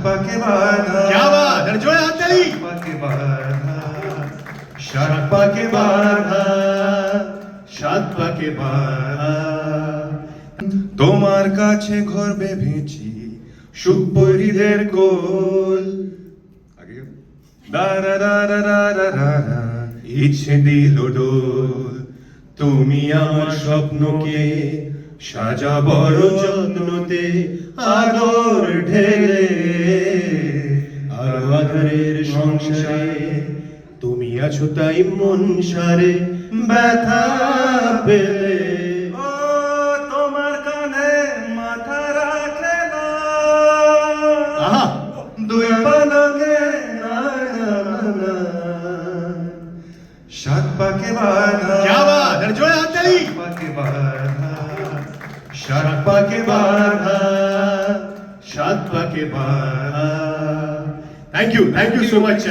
পাকে বাঁধা, क्या बात है, जोड़े हाथ ताली। সাত পাকে বাঁধা, সাত পাকে বাঁধা, সাত পাকে বাঁধা। তোমার কাছে ঘর ভেবেছি সুপরিদের কোল, দারা দারা দারা দারা, ইচ্ছে দিল ডোল। তুমি আমার স্বপ্নকে সাজা বড় যত্নতে, আদর ঢেলে আর আধারের সংসারে তুমি আছো তাই মন সারে ব্যথা পেলে। ও তোমার কানে মাথা রাখলে না, आहा, দুই পালকে সাত পাকে বাঁধা, क्या बात है, जोड़े हाथ ताली। সাত পাকে বাঁধা, সাত পাকে বাঁধা, সাত পাকে বাঁধা। Thank you so much.